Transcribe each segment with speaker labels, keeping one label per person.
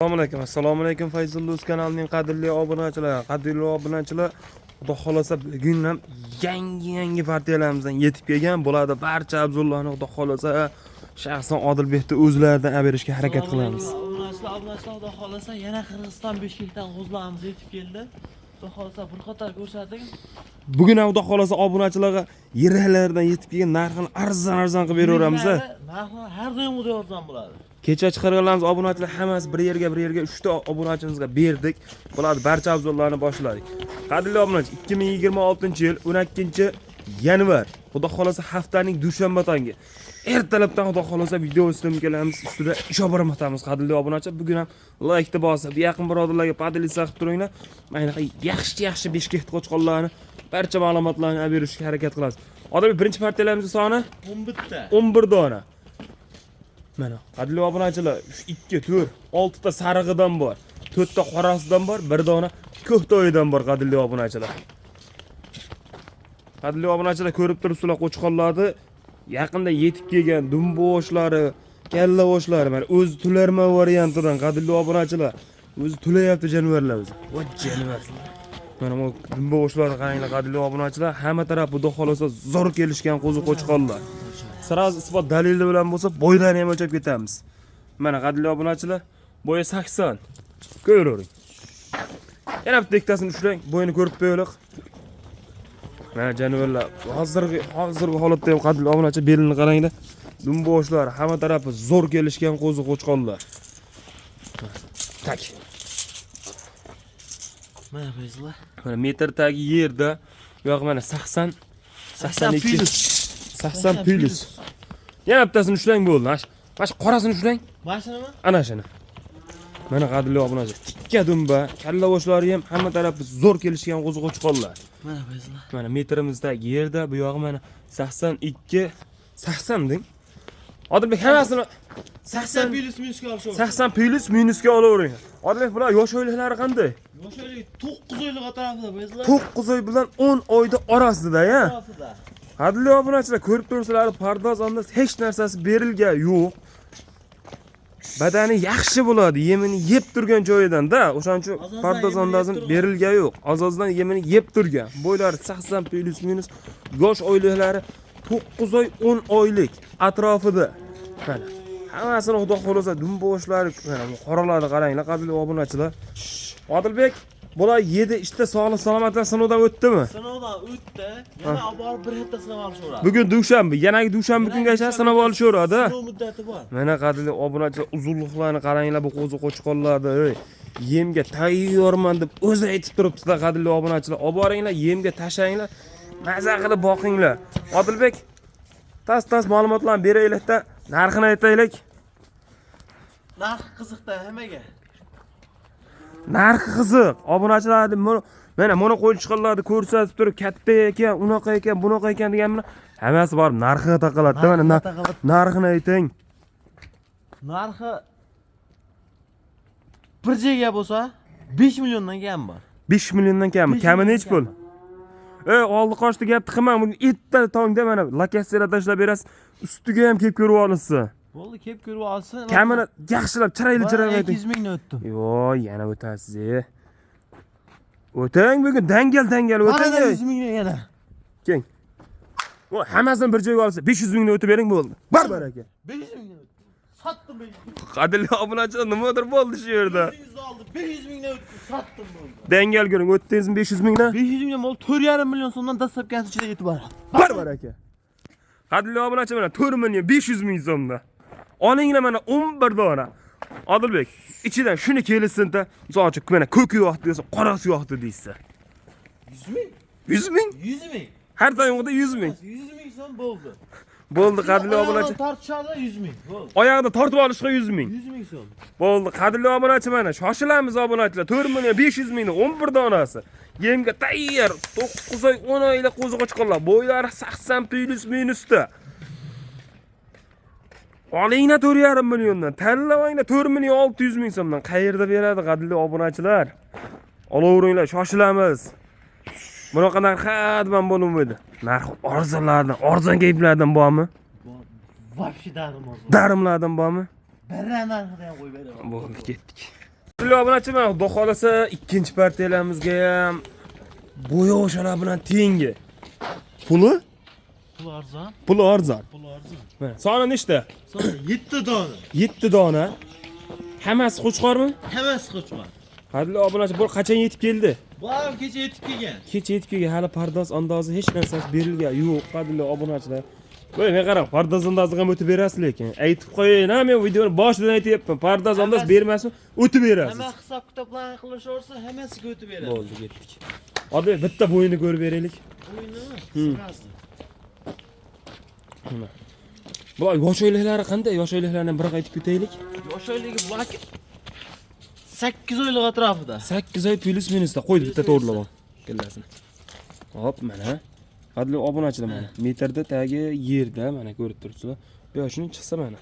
Speaker 1: Assalomu alaykum Fayzullo o'z kanalining qadrli obunachilar. Xudo xolasa bugun ham yangi partiyalarimizdan yetib kelgan bo'ladi. Barcha abzullarni xudo xolasa shaxsan Odilbekni o'zlaridan berishga harakat qilamiz.
Speaker 2: Obunachilar xudo xolasa yana Qirg'iziston Bishkekdan qo'zlarimiz yetib keldi. Xudo xolasa bir qator ko'rsating.
Speaker 1: Bugun ham xudo xolasa obunachilarga yerlardan yetib kelgan narxini arzon qilib beraveramiz.
Speaker 2: Narxi har doim juda arzon bo'ladi.
Speaker 1: Kecha chiqarganlarimiz obunachilar hammasi bir yerga 3 ta obunachimizga berdik. Bo'ladi, barcha abzullarni boshladik. Qadrli obunachi, 2026-yil 12-yanvar, xudo xolasa haftaning dushanba tongi ertalabdan xudo xolasa video kelamiz, ustida ish olib boramiz. Qadrli obunachi, bugun ham like bosib, yaqin birodarlarga podelitsiya qilib turinglar. Mana yaxshi Bishkekni qo'chqonlarni barcha ma'lumotlarni olib berishga harakat qilamiz. Odamlar birinchi partiyalarimiz soni 11 dona. Mana qadrli obunachilar, 2, 4, 6 ta sarig'idan bor, 4 ta qorasidan bor, 1 dona ko'ktoyidan bor qadrli obunachilar. Qadrli obunachilar, ko'rib turibsizlar, qo'chqonlarni yaqinda yetib kelgan dumboshlari, kallavoshlari, mana o'z tularma variantidan qadrli obunachilar, o'zi tulayapti jonivorlar o'zi. Voy jonivor. Mana bu dumboshlari qaranglar qadrli obunachilar, hamma taraf xudo xolasa zo'r kelishgan qo'zi-qo'chqonlar. Sraz isbot dalili bilan bo'lsa, bo'ylarni ham o'lchab ketamiz. Mana qadrli obunachilar, bo'yi 80. Ko'ravering. Yana bitta ikkitasini ushlang, bo'yini ko'rib qo'yaylik. Mana jonivorlar, hozirgi holatda ham qadrli obunachi belini qaranglar. Dumboshlar, hamma tarafi zo'r kelishgan qo'zi-qo'chqonlar. Tak.
Speaker 2: Mana bizlar.
Speaker 1: Mana metr tagi yerda, bu yoq mana 80 plus. Yana bittasini ushlang bo'ldi. Mana qorasini ushlang.
Speaker 2: Mana shunimi?
Speaker 1: Ana shuni. Mana qadrli obunachi, tikka dumba, kallavoshlari ham hamma tarafi zo'r kelishgan qo'zi-qo'chqonlar.
Speaker 2: Mana bizlar.
Speaker 1: Mana metrimizdagi yerda, bu yog'i mana 80 ding. Odilbek hammasini
Speaker 2: 80 plus minusga olishadi.
Speaker 1: 80 plus minusga olavering. Odilbek, bular yosh o'yliklari qanday?
Speaker 2: Yosh o'ylik 9 oylik atrofida bizlar.
Speaker 1: 9 oy bilan 10 oyda orasida-ya. Qadrli obunachilar, ko'rib turibsizlar, pardoz onda hech narsasi berilgan yo'q. Badani yaxshi bo'ladi, yemini yeb turgan joyidan-da, o'shaning uchun pardoz ondazin berilgan yo'q. Azozdan yemini yeb turgan. Bo'ylari 80 plus minus, yosh oyliklari 9 oy 10 oylik atrofida. Mana hammasini xudo xolasa dumboshlari, mana bu qoralarni qaranglar qadrli obunachilar. Odilbek, bular 7 ishda sog'lik salomatlik sinovdan o'tdimi?
Speaker 2: Sinovdan o'tdi. Yana olib bir hafta sinov olishadi.
Speaker 1: Bugun dushanba, yanagi dushanba kungacha sinov olishaveradi.
Speaker 2: Sinov muddati bor.
Speaker 1: Mana qadrli obunachilar, uzunliqlarni qaranglar, bu qo'zi-qo'chqonlarni, yemga tayyorman deb o'zi aytib turibdi-da qadrli obunachilar. Olib boringlar, yemga tashlayinglar, maza qilib boqinglar. Odilbek, tas ma'lumotlarni beraylik-da, narxini aytaylik.
Speaker 2: Narx qiziqda hammaga.
Speaker 1: Narxi qiziq. Obunachilar mana qo'ychiqlarni ko'rsatib turib, katta ekan, unaqa ekan, bunaqa ekan deganlar hammasi borib narxiga taqaladi. Mana narxini ayting.
Speaker 2: Narxi bir joyga bo'lsa 5 milliondan kam bor.
Speaker 1: 5 milliondan kammi? Kami nech pul? Oldi qochdi gapni qilmang. Buni erta tongda mana lokatsiyaga tashlab berasiz. Ustiga ham kelib ko'rib olasiz.
Speaker 2: Bo'ldi, kelib ko'rib olsin.
Speaker 1: Kamini yaxshilab chirayli ayting.
Speaker 2: 200 mingni o'tdim.
Speaker 1: Yo'q, yana o'tasiz. O'tang bugun dangal o'tang.
Speaker 2: 100 mingni yana.
Speaker 1: Keng. Voy, hammasini bir joyga olsa 500 mingni o'tib bering bo'ldi. Baraka.
Speaker 2: 500 mingni o'tdim. Sotdim 500 ming.
Speaker 1: Qadrli obunachilar, nimadir bo'ldi shu yerda.
Speaker 2: 500 mingni o'tdim, sotdim bo'ldi.
Speaker 1: Dangal ko'ring, o'tdingizmi 500 mingdan?
Speaker 2: 500 mingdan bo'ldi, 4,5 million so'mdan dastlabki ichida yetib boradi.
Speaker 1: Baraka. Qadrli obunachilar, mana 4 million 500 ming so'mda. Olinglar mana 11 dona. Odilbek, ichidan shuni kelsin-da, misol uchun mana ko'k yo'qdi desa, qorasi yo'qdi deysiz.
Speaker 2: 100 ming?
Speaker 1: 100 ming?
Speaker 2: 100 ming.
Speaker 1: Har doimda 100 ming.
Speaker 2: 100 ming so'm bo'ldi.
Speaker 1: Bo'ldi qadrli obunachi.
Speaker 2: Tortishadi 100 ming. Bo'ldi.
Speaker 1: Oyog'ida tortib olishga 100 ming.
Speaker 2: 100 ming so'm.
Speaker 1: Bo'ldi qadrli obunachi, mana shoshilamiz obunachilar. 4 million 500 mingni 11 donasi. Yemga tayyor 9 oy 10 oylik qo'zi-qo'chqonlar. Bo'ylari 80 plus minusda. Olinglar 4,5 milliondan. Tanlavanglar 4 million 600 ming so'mdan. Qayerda beradi qadrli obunachilar? Olaveringlar, shoshilamiz. Bunaqa narx bilan bo'lmaydi. Narx arzon gaplardan bormi?
Speaker 2: Вообще darim.
Speaker 1: Darimlardan bormi?
Speaker 2: Barra narxida ham qo'yib beraman.
Speaker 1: Bo'ldi, ketdik. Qadrli obunachilar, xudo xolasa ikkinchi partiyalarimizga ham bo'yoqchalar bilan tengi. Puli?
Speaker 2: Pul arzon.
Speaker 1: Puli arzon.
Speaker 2: Pul arzon.
Speaker 1: Mana soni nechta?
Speaker 2: Soni 7 dona.
Speaker 1: 7 dona. Hammasi qo'chqormi?
Speaker 2: Hammasi qo'chqor.
Speaker 1: Qadrli obunachilar, bu qachon yetib keldi?
Speaker 2: Bu ham kecha yetib kelgan.
Speaker 1: Kecha yetib kelgan, hali pardoz andozi hech narsasi berilgan yo'q, qadrli obunachilar. Voy, men qarang, pardoz andoziga ham o'tib berasiz lekin. Aytib qo'ying, men videoni boshidan aytyapman. Pardoz andoz bermasin, o'tib berasiz.
Speaker 2: Hamma hisob kitoblarni qilishaversa, hammasiga o'tib beradi.
Speaker 1: Bo'ldi, ketdik. Hadi bitta bo'yini ko'rib beraylik.
Speaker 2: Bo'yinimi? Sirasi.
Speaker 1: Bu yosh o'yliklari qanday? Yosh o'yliklarni bir qaytib ketaylik.
Speaker 2: Yosh oyligi bu aka 8 oylik atrofida.
Speaker 1: 8 oy plus minusda qo'ydi bitta to'g'rilab. Kellasini. Hop, mana. Qadrli obunachilar mana. Metrda tagi yerda mana ko'rib turibsizlar. Bu yoshini chiqsa mana.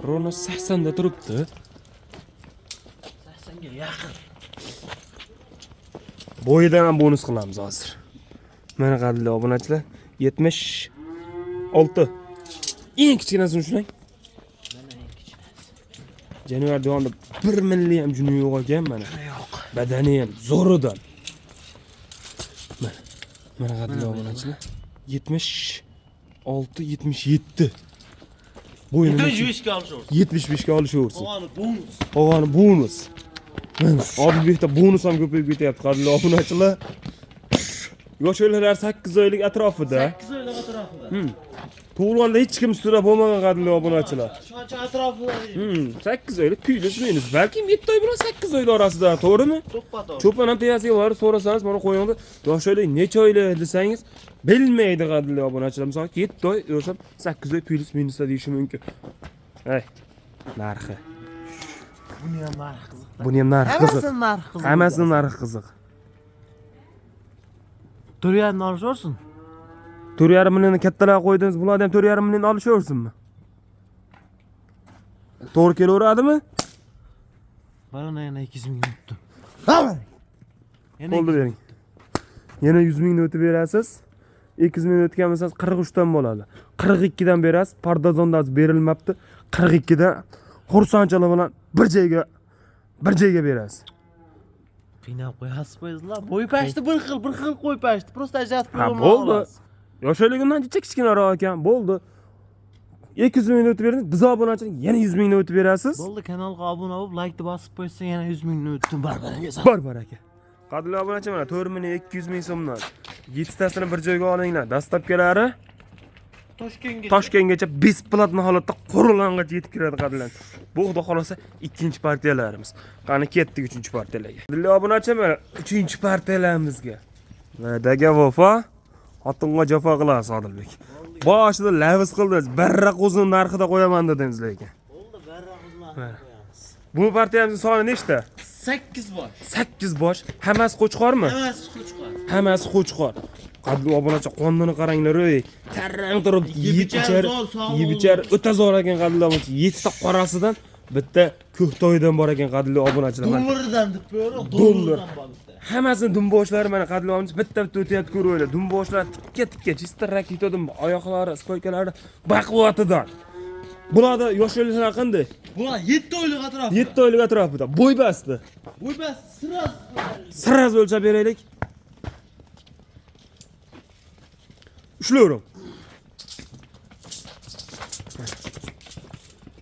Speaker 1: Rovno 80 da turibdi.
Speaker 2: 80 ga yaqin.
Speaker 1: Bo'yidan ham bonus qilamiz hozir. Mana qadrli obunachilar 76. Eng kichkinasini ushlang.
Speaker 2: Mana eng kichkinasi.
Speaker 1: Januar davomida 1 milli ham juni yo'q ekan mana.
Speaker 2: Yo'q.
Speaker 1: Badani ham zo'ridan. Mana qadrli obunachilar 76 77. Bo'yini
Speaker 2: 75 ga olishaversin.
Speaker 1: 75 ga olishaversin.
Speaker 2: Qolgani bonus.
Speaker 1: Qolgani bonus. Mana Odilbekda bonus ham ko'payib ketyapti qadrli obunachilar. Yosh o'yinlar 8 oylik atrofida.
Speaker 2: 8 oylik atrofida.
Speaker 1: Tug'ilganda hech kim ustida bo'lmagan qadrli obunachilar.
Speaker 2: Shuncha atrofida.
Speaker 1: 8 oylik plus minus. Balki 7 oy bilan 8 oylik orasida, to'g'rimi?
Speaker 2: To'ppa-to'g'ri.
Speaker 1: Cho'pon ham tegasiga borib so'rasangiz, mana qo'yingda yosh oylik necha oylik desangiz, bilmaydi qadrli obunachilar. Masalan, 7 oy yo'sam 8 oy plus minusda deyishi mumkin. Hey, narxi.
Speaker 2: Buni ham narxi qiziq.
Speaker 1: Buni ham narxi qiziq.
Speaker 2: Hammasini narxi qiziq.
Speaker 1: Hammasini narxi qiziq.
Speaker 2: 4,5 olishaversin.
Speaker 1: 4,5 millionni kattalar qo'ydingiz, bulardan 4,5 million olishaversinmi? To'g'ri kelaveradimi?
Speaker 2: Mana yana 200 ming o'tdi.
Speaker 1: Bo'ldi bering. Yana 100 mingni o'tib berasiz. 200 ming o'tgan bo'lsangiz 43 dan bo'ladi. 42 dan berasiz. Pardozondan berilmabdi. 42 dan xursandchilik bilan bir joyga berasiz.
Speaker 2: Qiynab qo'yasiz qo'yinglar. Bo'y pashti bir xil qo'y pashti. Просто ajratib
Speaker 1: Ha,
Speaker 2: qo'yolmay
Speaker 1: bo'ldi.
Speaker 2: qolasiz.
Speaker 1: Yoshligimdan kichkinaroq ekan, bo'ldi. 200 mingni o'tib berdim. Biz obunachilik yana 100 mingni o'tib berasiz.
Speaker 2: Bo'ldi, kanalga obuna bo'lib, like bosib qo'ysa yana 100 mingni o'tdim. Barbaraga.
Speaker 1: Bor aka. Qadrli obunachi, mana 4 million 200 ming so'mdan 7 tasini bir joyga olinglar. Dastlabkilari Toshkentgacha besplatno holatda Qo'rg'ongacha yetib kiradi qadrlar. Bu xudo xolasa ikkinchi partiyalarimiz. Qani ketdik uchinchi partiyalarga. Qadrli obunachi, mana uchinchi partiyalarimizga. Va'daga vafo, xotinga jafo qilasiz Odilbek. Boshida laviz qildingiz, barra qo'zini narxida qo'yaman dedingiz lekin.
Speaker 2: Bo'ldi, barra qo'zini qo'yamiz.
Speaker 1: Bu partiyamizning soni nechta?
Speaker 2: 8 bosh.
Speaker 1: 8 bosh. Hammasi qo'chqormi?
Speaker 2: Hammasi qo'chqor.
Speaker 1: Hammasi qo'chqor. Qadrli obunachi, qonini qaranglar, ey. Tarrang turib, yebichar o'ta zo'r ekan qadrli obunachi. 7 ta qorasidan bitta ko'ktoydan bor ekan qadrli obunachilar.
Speaker 2: Dollardan deb qo'yaver,
Speaker 1: Dollar.
Speaker 2: bor bitta.
Speaker 1: Hammasini dumboshlari mana qadrli obunachi bitta-bitta o'tyapti ko'raylar. Dumboshlari tikka, chista raketadan oyoqlari, spoykalari baquvvatidan. Bularda yoshliklar qanday?
Speaker 2: Bular 7 oylik atrofida.
Speaker 1: 7 oylik atrofida. Bo'y basti.
Speaker 2: Bo'y basti,
Speaker 1: Siraz o'lchab beraylik. Ushlayvering.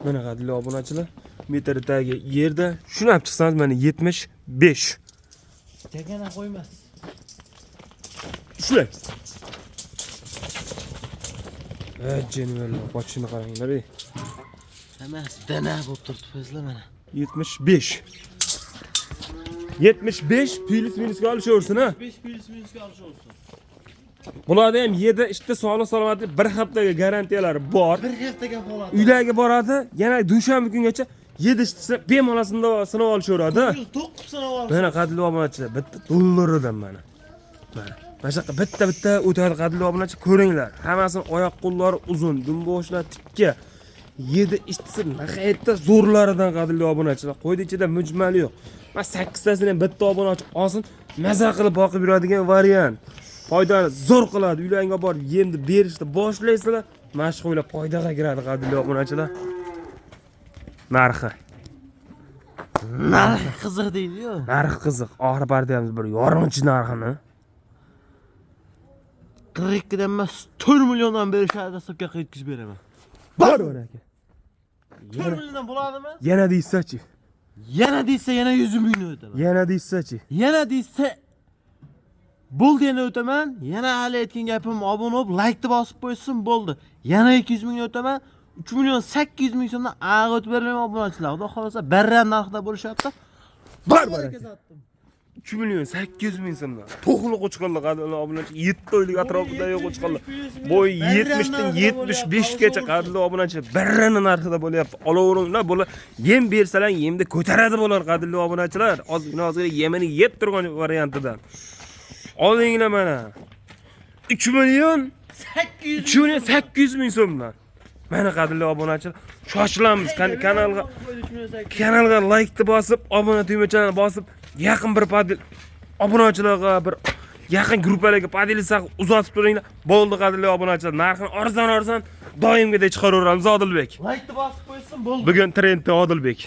Speaker 1: Mana qadrli obunachilar, metrdagi yerda shuni olib chiqsangiz mana 75.
Speaker 2: Jagana qo'ymas.
Speaker 1: Ushlang. Jeniverlar, pochini qaranglar, ey.
Speaker 2: Hammasi dana bo'lib turibdi sizlar mana.
Speaker 1: 75. 75 plus minusga olishaversin, ha?
Speaker 2: 5 plus minusga olishaversin.
Speaker 1: Bularda ham yerda ishda sog'liq salomatlik bir haftaga garantiyalari bor.
Speaker 2: Bir haftaga qoladi.
Speaker 1: Uylarga boradi, yana dushanba kungacha yedi ishtisi bemalol sinab olishaveradi.
Speaker 2: 9 sinab oladi.
Speaker 1: Mana qadrli obunachilar, bitta dollaridan mana. Mana shunaqa bitta o'tadi qadrli obunachi, ko'ringlar. Hammasini oyoq qo'llari uzun, dumboshlar tikka. 7 ishtisi nihoyatda zo'rlaridan qadrli obunachilar. Qo'ydi ichida mujmal yo'q. Men 8 tasini ham bitta obunachi olsin, maza qilib boqib yuradigan variant. Foydani zo'r qiladi. Uylarga borib yemni berishni boshlaysizlar, mashg'ulot foydaga kiradi qadrli obunachilar. Narxi
Speaker 2: Narx qiziq deydi-yu.
Speaker 1: Narx qiziq. Oxiri bardaymiz bir yorg'inchi narxini.
Speaker 2: 42 dan emas 4 milliondan berishadi, hisobga yetkazib beraman.
Speaker 1: Bor aka.
Speaker 2: 4 milliondan bo'ladimi?
Speaker 1: Yana deysa-chi?
Speaker 2: Yana deysa yana 100 ming o'taman.
Speaker 1: Yana deysa-chi?
Speaker 2: Yana deysa bo'ldi yana o'taman. Yana hali aytgan gapim obuna bo'lib, like deb bosib qo'ysin bo'ldi. Yana 200 ming o'taman. 3 million 800 ming so'mdan ag' o'tib beraman obunachilar. Xudo xolasa barra narxda bo'lishyapti.
Speaker 1: Bor aka. 3 million 800 ming so'mdan. To'g'ri qo'chqonlar qadrli obunachi 7 oylik atrofida yo'q qo'chqonlar. Bo'y 70 dan 75 gacha qadrli obunachi birrini narxida bo'lyapti. Olaveringlar bular yem bersalar yemda ko'taradi bular qadrli obunachilar. Ozgina yemini yeb turgan variantidan. Olinglar mana. 3 million 800 ming so'mdan. Mana qadrli obunachilar, shoshilamiz. Kanalga like deb bosib, obuna tugmachani bosib, yaqin bir padel obunachilarga bir yaqin gruppalarga padelisa uzatib turinglar. Bo'ldi qadrli obunachilar. Narxini arzon doimgidek chiqaraveramiz Odilbek.
Speaker 2: Like deb bosib qo'ysin bo'ldi.
Speaker 1: Bugun trendda Odilbek.